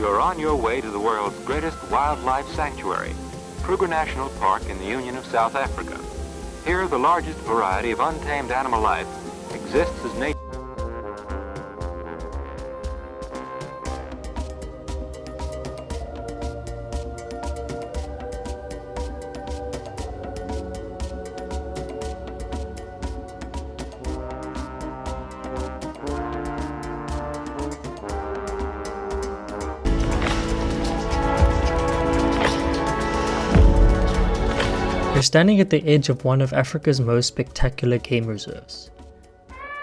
you're on your way to the world's greatest wildlife sanctuary, Kruger National Park in the Union of South Africa. Here, the largest variety of untamed animal life exists as nature. We're standing at the edge of one of Africa's most spectacular game reserves.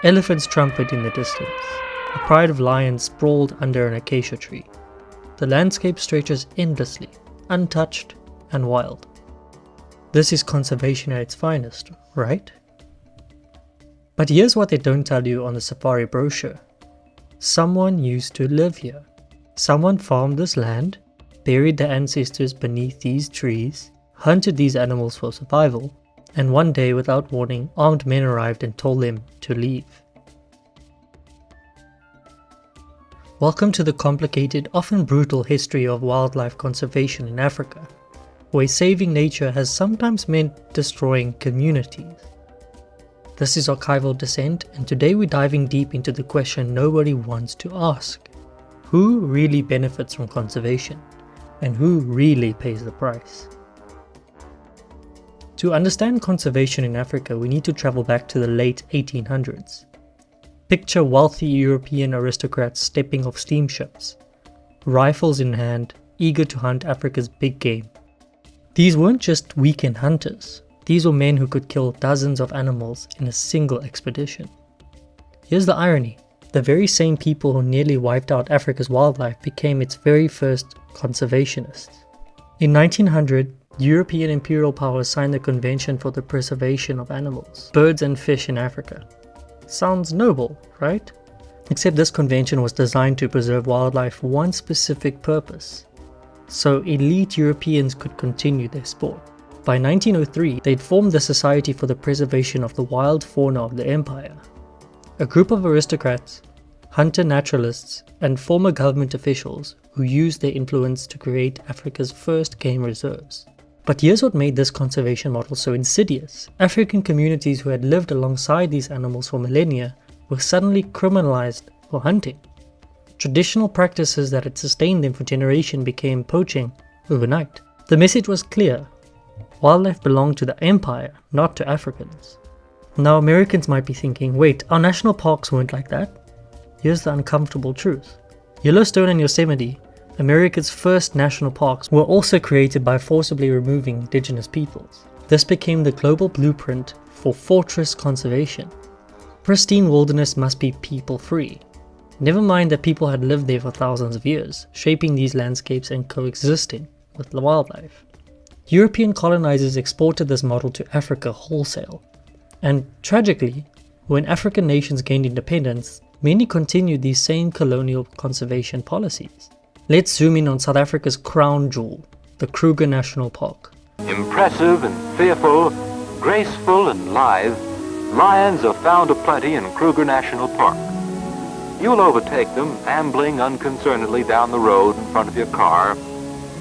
Elephants trumpet in the distance. A pride of lions sprawled under an acacia tree. The landscape stretches endlessly, untouched and wild. This is conservation at its finest, right? But here's what they don't tell you on the safari brochure. Someone used to live here. Someone farmed this land, buried their ancestors beneath these trees, hunted these animals for survival, and one day, without warning, armed men arrived and told them to leave. Welcome to the complicated, often brutal history of wildlife conservation in Africa, where saving nature has sometimes meant destroying communities. This is Archival Descent, and today we're diving deep into the question nobody wants to ask. Who really benefits from conservation? And who really pays the price? To understand conservation in Africa, we need to travel back to the late 1800s. Picture wealthy European aristocrats stepping off steamships, rifles in hand, eager to hunt Africa's big game. These weren't just weekend hunters, these were men who could kill dozens of animals in a single expedition. Here's the irony, the very same people who nearly wiped out Africa's wildlife became its very first conservationists. In 1900, European imperial powers signed the Convention for the Preservation of Animals, Birds and Fish in Africa. Sounds noble, right? Except this convention was designed to preserve wildlife for one specific purpose, so elite Europeans could continue their sport. By 1903, they'd formed the Society for the Preservation of the Wild Fauna of the Empire, a group of aristocrats, hunter naturalists, and former government officials who used their influence to create Africa's first game reserves. But here's what made this conservation model so insidious. African communities who had lived alongside these animals for millennia were suddenly criminalized for hunting. Traditional practices that had sustained them for generations became poaching overnight. The message was clear. Wildlife belonged to the empire, not to Africans. Now Americans might be thinking, wait, our national parks weren't like that? Here's the uncomfortable truth. Yellowstone and Yosemite, America's first national parks, were also created by forcibly removing indigenous peoples. This became the global blueprint for fortress conservation. Pristine wilderness must be people-free. Never mind that people had lived there for thousands of years, shaping these landscapes and coexisting with the wildlife. European colonizers exported this model to Africa wholesale. And tragically, when African nations gained independence, many continued these same colonial conservation policies. Let's zoom in on South Africa's crown jewel, the Kruger National Park. Impressive and fearful, graceful and lithe, lions are found aplenty in Kruger National Park. You'll overtake them ambling unconcernedly down the road in front of your car.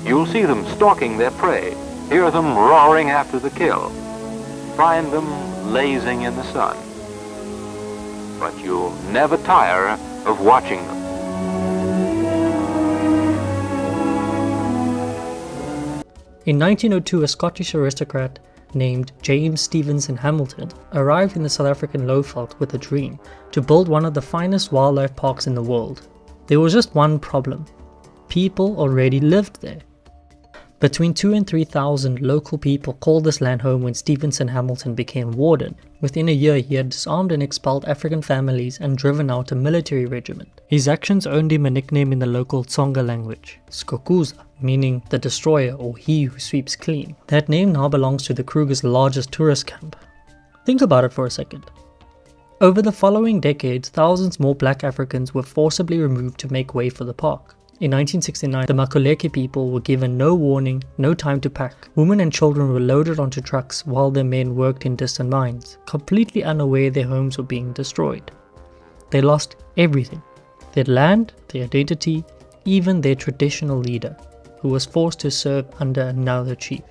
You'll see them stalking their prey, hear them roaring after the kill, find them lazing in the sun. But you'll never tire of watching them. In 1902, a Scottish aristocrat named James Stevenson Hamilton arrived in the South African Lowveld with a dream to build one of the finest wildlife parks in the world. There was just one problem. People already lived there. Between 2,000 and 3,000 local people called this land home when Stevenson Hamilton became warden. Within a year, he had disarmed and expelled African families and driven out a military regiment. His actions earned him a nickname in the local Tsonga language, Skokuza, meaning the destroyer or he who sweeps clean. That name now belongs to the Kruger's largest tourist camp. Think about it for a second. Over the following decades, thousands more black Africans were forcibly removed to make way for the park. In 1969, the Makuleke people were given no warning, no time to pack. Women and children were loaded onto trucks while their men worked in distant mines, completely unaware their homes were being destroyed. They lost everything. Their land, their identity, even their traditional leader, who was forced to serve under another chief.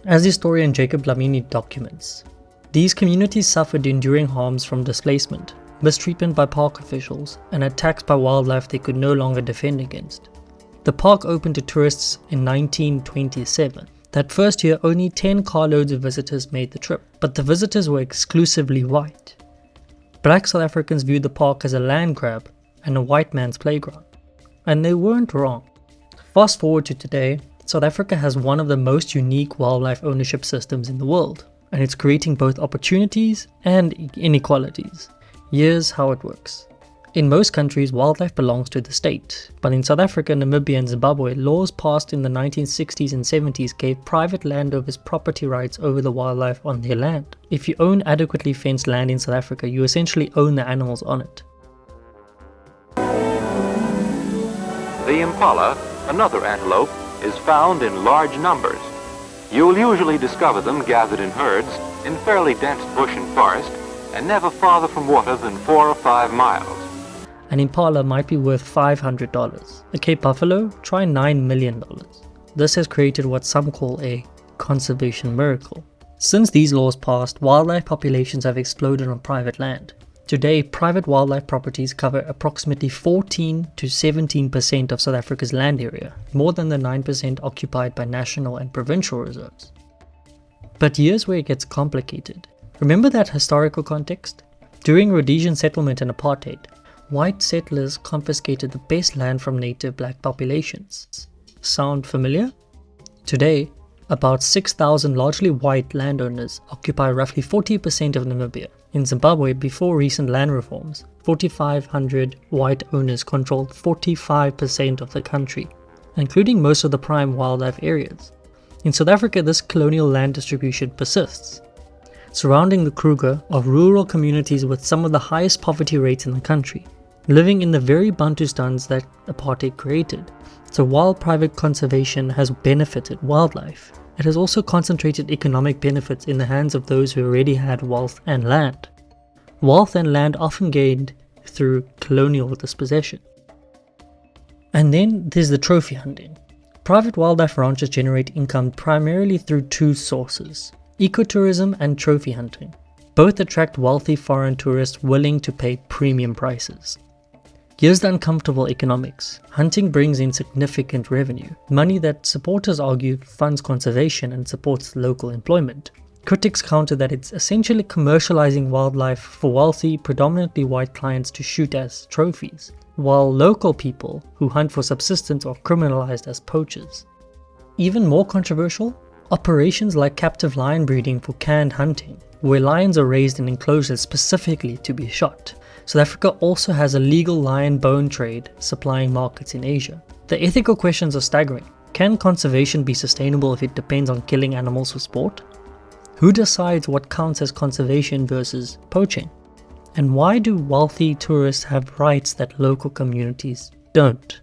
As historian Jacob Dlamini documents, these communities suffered enduring harms from displacement, mistreatment by park officials, and attacks by wildlife they could no longer defend against. The park opened to tourists in 1927. That first year, only 10 carloads of visitors made the trip, but the visitors were exclusively white. Black South Africans viewed the park as a land grab and a white man's playground. And they weren't wrong. Fast forward to today, South Africa has one of the most unique wildlife ownership systems in the world, and it's creating both opportunities and inequalities. Here's how it works. In most countries, wildlife belongs to the state, but in South Africa, Namibia and Zimbabwe, laws passed in the 1960s and 70s gave private landowners property rights over the wildlife on their land. If you own adequately fenced land in South Africa, you essentially own the animals on it. The impala, another antelope, is found in large numbers. You'll usually discover them gathered in herds in fairly dense bush and forest, and never farther from water than 4 or 5 miles. An impala might be worth $500. A Cape buffalo, try $9 million. This has created what some call a conservation miracle. Since these laws passed, wildlife populations have exploded on private land. Today, private wildlife properties cover approximately 14 to 17% of South Africa's land area, more than the 9% occupied by national and provincial reserves. But here's where it gets complicated. Remember that historical context? During Rhodesian settlement and apartheid, white settlers confiscated the best land from native black populations. Sound familiar? Today, about 6,000 largely white landowners occupy roughly 40% of Namibia. In Zimbabwe, before recent land reforms, 4,500 white owners controlled 45% of the country, including most of the prime wildlife areas. In South Africa, this colonial land distribution persists. Surrounding the Kruger are rural communities with some of the highest poverty rates in the country, living in the very Bantustans that apartheid created. So while private conservation has benefited wildlife, it has also concentrated economic benefits in the hands of those who already had wealth and land. Wealth and land often gained through colonial dispossession. And then there's the trophy hunting. Private wildlife ranches generate income primarily through two sources: ecotourism and trophy hunting. Both attract wealthy foreign tourists willing to pay premium prices. Here's the uncomfortable economics. Hunting brings in significant revenue, money that supporters argue funds conservation and supports local employment. Critics counter that it's essentially commercializing wildlife for wealthy, predominantly white clients to shoot as trophies, while local people who hunt for subsistence are criminalized as poachers. Even more controversial, operations like captive lion breeding for canned hunting, where lions are raised in enclosures specifically to be shot. South Africa also has a legal lion bone trade supplying markets in Asia. The ethical questions are staggering. Can conservation be sustainable if it depends on killing animals for sport? Who decides what counts as conservation versus poaching? And why do wealthy tourists have rights that local communities don't?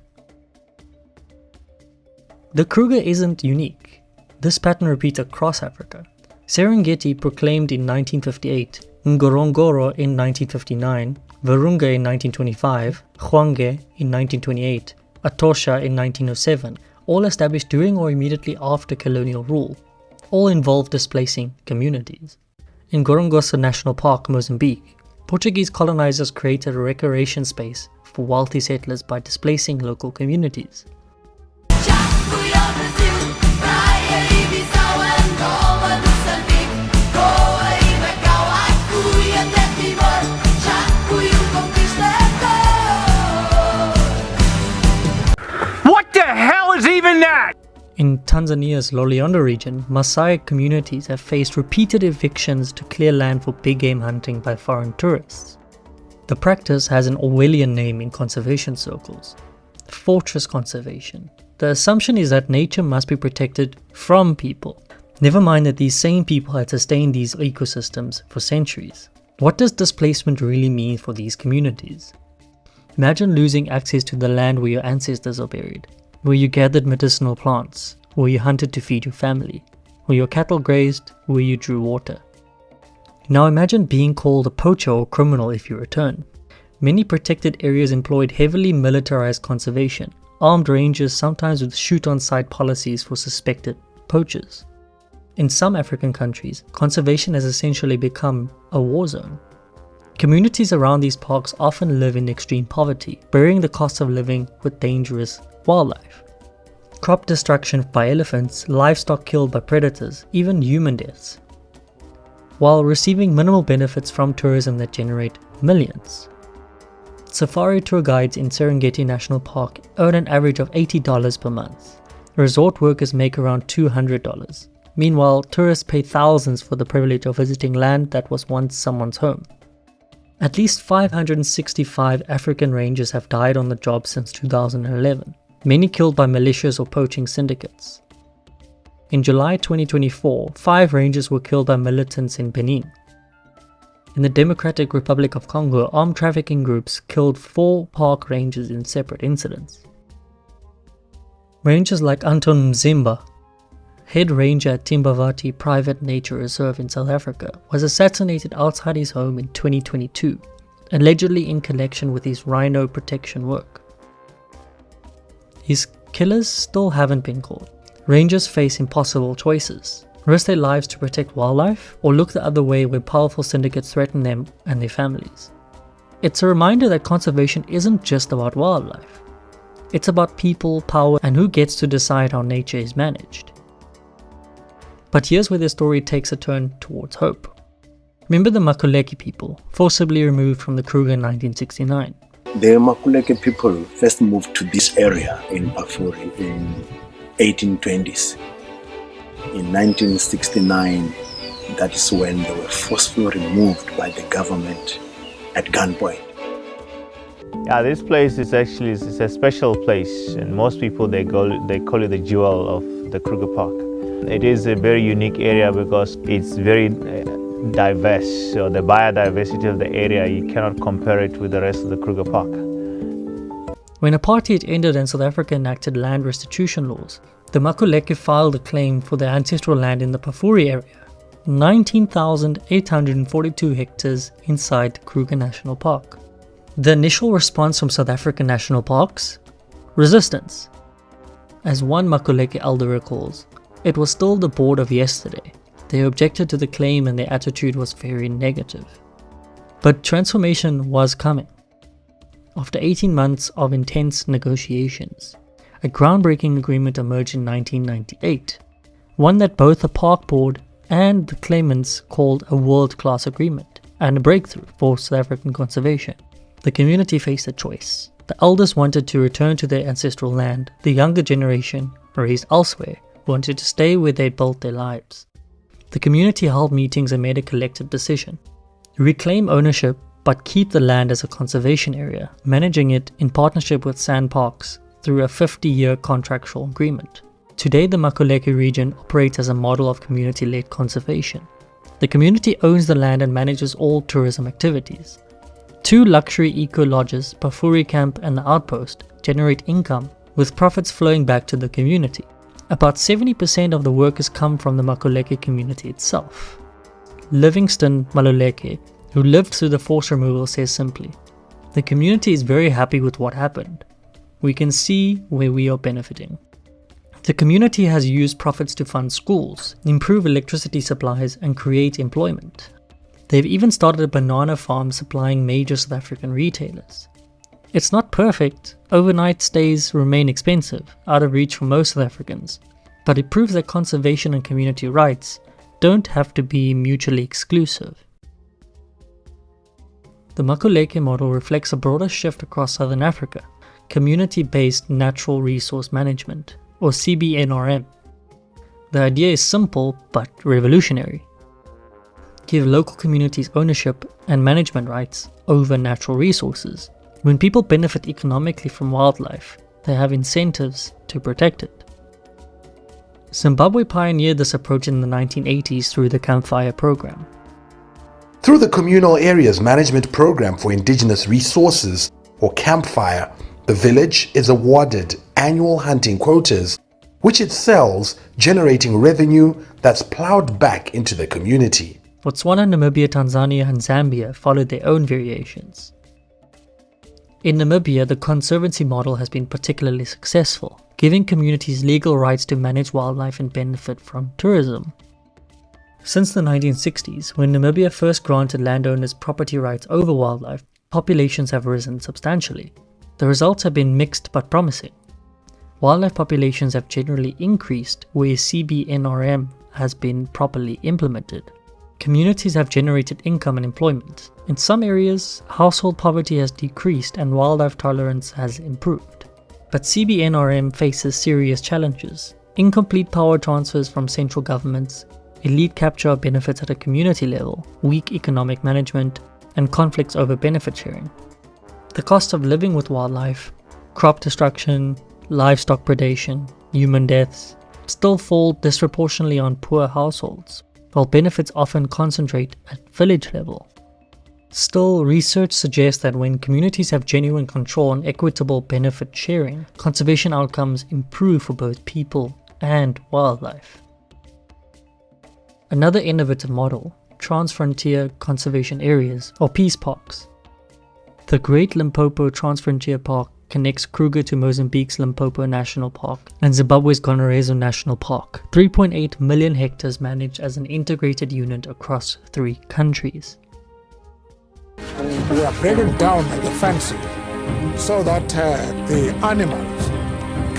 The Kruger isn't unique. This pattern repeats across Africa. Serengeti proclaimed in 1958, Ngorongoro in 1959, Virunga in 1925, Hwange in 1928, Atosha in 1907, all established during or immediately after colonial rule. All involved displacing communities. In Kruger National Park, Mozambique, Portuguese colonizers created a recreation space for wealthy settlers by displacing local communities. What the hell is even that? In Tanzania's Loliondo region, Maasai communities have faced repeated evictions to clear land for big game hunting by foreign tourists. The practice has an Orwellian name in conservation circles: fortress conservation. The assumption is that nature must be protected from people. Never mind that these same people had sustained these ecosystems for centuries. What does displacement really mean for these communities? Imagine losing access to the land where your ancestors are buried, where you gathered medicinal plants, where you hunted to feed your family, where your cattle grazed, where you drew water. Now imagine being called a poacher or criminal if you return. Many protected areas employed heavily militarized conservation, armed rangers, sometimes with shoot-on-sight policies for suspected poachers. In some African countries, conservation has essentially become a war zone. Communities around these parks often live in extreme poverty, bearing the cost of living with dangerous wildlife. Crop destruction by elephants, livestock killed by predators, even human deaths, while receiving minimal benefits from tourism that generate millions. Safari tour guides in Serengeti National Park earn an average of $80 per month. Resort workers make around $200. Meanwhile, tourists pay thousands for the privilege of visiting land that was once someone's home. At least 565 African rangers have died on the job since 2011, many killed by militias or poaching syndicates. In July 2024, 5 rangers were killed by militants in Benin. In the Democratic Republic of Congo, armed trafficking groups killed 4 park rangers in separate incidents. Rangers like Anton Mzimba, head ranger at Timbavati Private Nature Reserve in South Africa, was assassinated outside his home in 2022, allegedly in connection with his rhino protection work. His killers still haven't been caught. Rangers face impossible choices: risk their lives to protect wildlife, or look the other way where powerful syndicates threaten them and their families. It's a reminder that conservation isn't just about wildlife. It's about people, power, and who gets to decide how nature is managed. But here's where the story takes a turn towards hope. Remember the Makuleke people, forcibly removed from the Kruger in 1969. The Makuleke people first moved to this area in Bafuri in 1820s. In 1969, that is when they were forcefully removed by the government at gunpoint. Yeah, this place is actually it's a special place, and most people they call it the jewel of the Kruger Park. It is a very unique area because it's very diverse. So the biodiversity of the area, you cannot compare it with the rest of the Kruger Park. When apartheid ended and South Africa enacted land restitution laws, the Makuleke filed a claim for their ancestral land in the Bafuri area, 19,842 hectares inside Kruger National Park. The initial response from South African national parks? Resistance. As one Makuleke elder recalls, it was still the board of yesterday. They objected to the claim and their attitude was very negative. But transformation was coming. After 18 months of intense negotiations, a groundbreaking agreement emerged in 1998, one that both the park board and the claimants called a world-class agreement and a breakthrough for South African conservation. The community faced a choice. The elders wanted to return to their ancestral land. The younger generation, raised elsewhere, wanted to stay where they'd built their lives. The community held meetings and made a collective decision: reclaim ownership but keep the land as a conservation area, managing it in partnership with Sand Parks through a 50-year contractual agreement. Today, the Makuleke region operates as a model of community-led conservation. The community owns the land and manages all tourism activities. 2 luxury eco-lodges, Bafuri Camp and the Outpost, generate income, with profits flowing back to the community. About 70% of the workers come from the Makuleke community itself. Livingston Maluleke, who lived through the forced removal, says simply, "The community is very happy with what happened. We can see where we are benefiting." The community has used profits to fund schools, improve electricity supplies, and create employment. They've even started a banana farm supplying major South African retailers. It's not perfect. Overnight stays remain expensive, out of reach for most South Africans, but it proves that conservation and community rights don't have to be mutually exclusive. The Makuleke model reflects a broader shift across Southern Africa: community-based natural resource management, or CBNRM. The idea is simple but revolutionary. Give local communities ownership and management rights over natural resources. When people benefit economically from wildlife, they have incentives to protect it. Zimbabwe pioneered this approach in the 1980s through the Campfire program. Through the Communal Areas Management Program for Indigenous Resources, or Campfire, the village is awarded annual hunting quotas, which it sells, generating revenue that's plowed back into the community. Botswana, Namibia, Tanzania, and Zambia followed their own variations. In Namibia, the conservancy model has been particularly successful, giving communities legal rights to manage wildlife and benefit from tourism. Since the 1960s, when Namibia first granted landowners property rights over wildlife, populations have risen substantially. The results have been mixed but promising. Wildlife populations have generally increased where CBNRM has been properly implemented. Communities have generated income and employment. In some areas, household poverty has decreased and wildlife tolerance has improved. But CBNRM faces serious challenges: incomplete power transfers from central governments, elite capture of benefits at a community level, weak economic management, and conflicts over benefit sharing. The cost of living with wildlife, crop destruction, livestock predation, human deaths, still fall disproportionately on poor households, while benefits often concentrate at village level. Still, research suggests that when communities have genuine control and equitable benefit sharing, conservation outcomes improve for both people and wildlife. Another innovative model, Transfrontier Conservation Areas, or Peace Parks. The Great Limpopo Transfrontier Park connects Kruger to Mozambique's Limpopo National Park and Zimbabwe's Gonarezo National Park, 3.8 million hectares managed as an integrated unit across 3 countries. We are breaking down the fencing so that the animals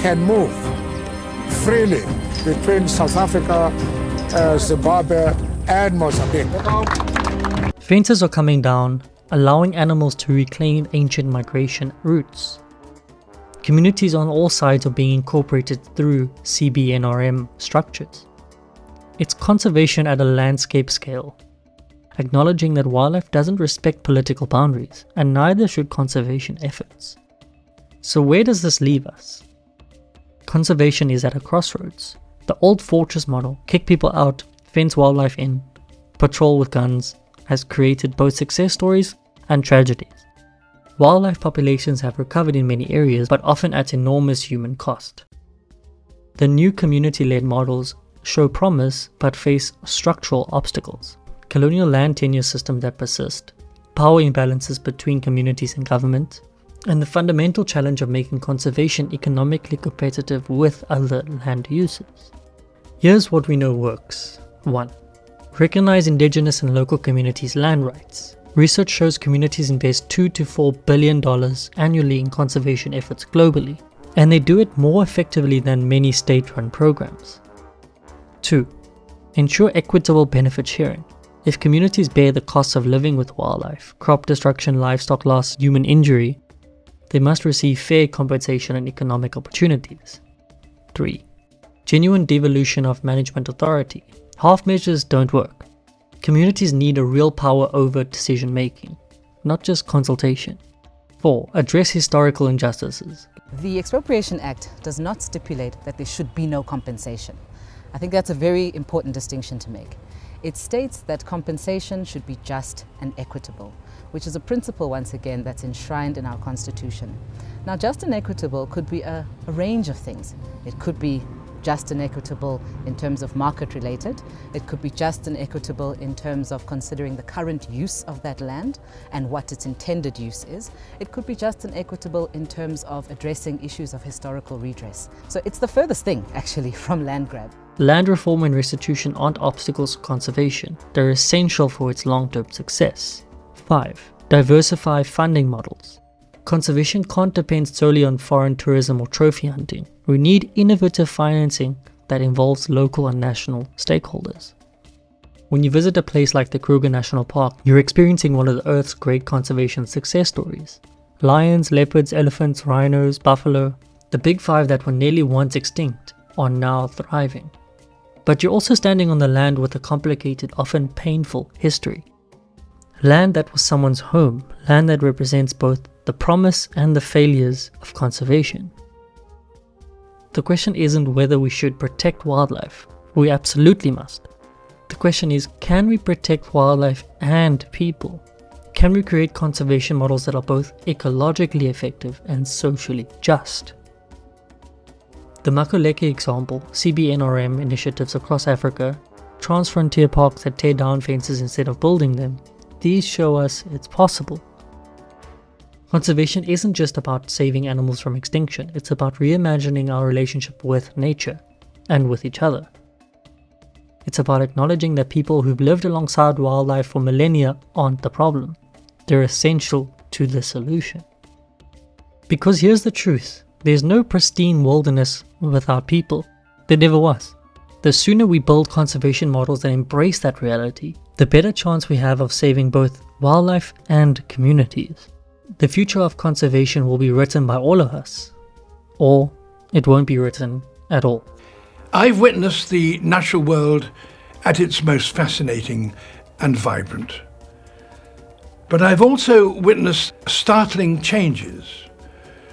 can move freely between South Africa, Zimbabwe and Mozambique. Fences are coming down, allowing animals to reclaim ancient migration routes. Communities on all sides are being incorporated through CBNRM structures. It's conservation at a landscape scale, acknowledging that wildlife doesn't respect political boundaries, and neither should conservation efforts. So where does this leave us? Conservation is at a crossroads. The old fortress model, kick people out, fence wildlife in, patrol with guns, has created both success stories and tragedies. Wildlife populations have recovered in many areas, but often at enormous human cost. The new community-led models show promise but face structural obstacles. Colonial land tenure systems that persist, power imbalances between communities and government, and the fundamental challenge of making conservation economically competitive with other land uses. Here's what we know works. 1. Recognize indigenous and local communities' land rights. Research shows communities invest $2 to $4 billion annually in conservation efforts globally, and they do it more effectively than many state-run programs. 2. Ensure equitable benefit sharing. If communities bear the costs of living with wildlife, crop destruction, livestock loss, human injury, they must receive fair compensation and economic opportunities. 3. Genuine devolution of management authority. Half measures don't work. Communities need a real power over decision making, not just consultation. 4. Address historical injustices. The Expropriation Act does not stipulate that there should be no compensation. I think that's a very important distinction to make. It states that compensation should be just and equitable, which is a principle, once again, that's enshrined in our Constitution. Now, just and equitable could be a range of things. It could be just and equitable in terms of market related. It could be just and equitable in terms of considering the current use of that land and what its intended use is. It could be just and equitable in terms of addressing issues of historical redress. So it's the furthest thing, actually, from land grab. Land reform and restitution aren't obstacles to conservation. They're essential for its long-term success. 5. Diversify funding models. Conservation can't depend solely on foreign tourism or trophy hunting. We need innovative financing that involves local and national stakeholders. When you visit a place like the Kruger National Park, you're experiencing one of the Earth's great conservation success stories. Lions, leopards, elephants, rhinos, buffalo, the big 5 that were nearly once extinct, are now thriving. But you're also standing on the land with a complicated, often painful history. Land that was someone's home, land that represents both the promise and the failures of conservation. The question isn't whether we should protect wildlife. We absolutely must. The question is, can we protect wildlife and people? Can we create conservation models that are both ecologically effective and socially just? The Makuleke example, CBNRM initiatives across Africa, transfrontier parks that tear down fences instead of building them, these show us it's possible. Conservation isn't just about saving animals from extinction, it's about reimagining our relationship with nature and with each other. It's about acknowledging that people who've lived alongside wildlife for millennia aren't the problem. They're essential to the solution. Because here's the truth, there's no pristine wilderness without people. There never was. The sooner we build conservation models that embrace that reality, the better chance we have of saving both wildlife and communities. The future of conservation will be written by all of us, or it won't be written at all. I've witnessed the natural world at its most fascinating and vibrant. But I've also witnessed startling changes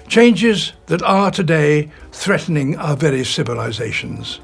that are today threatening our very civilizations.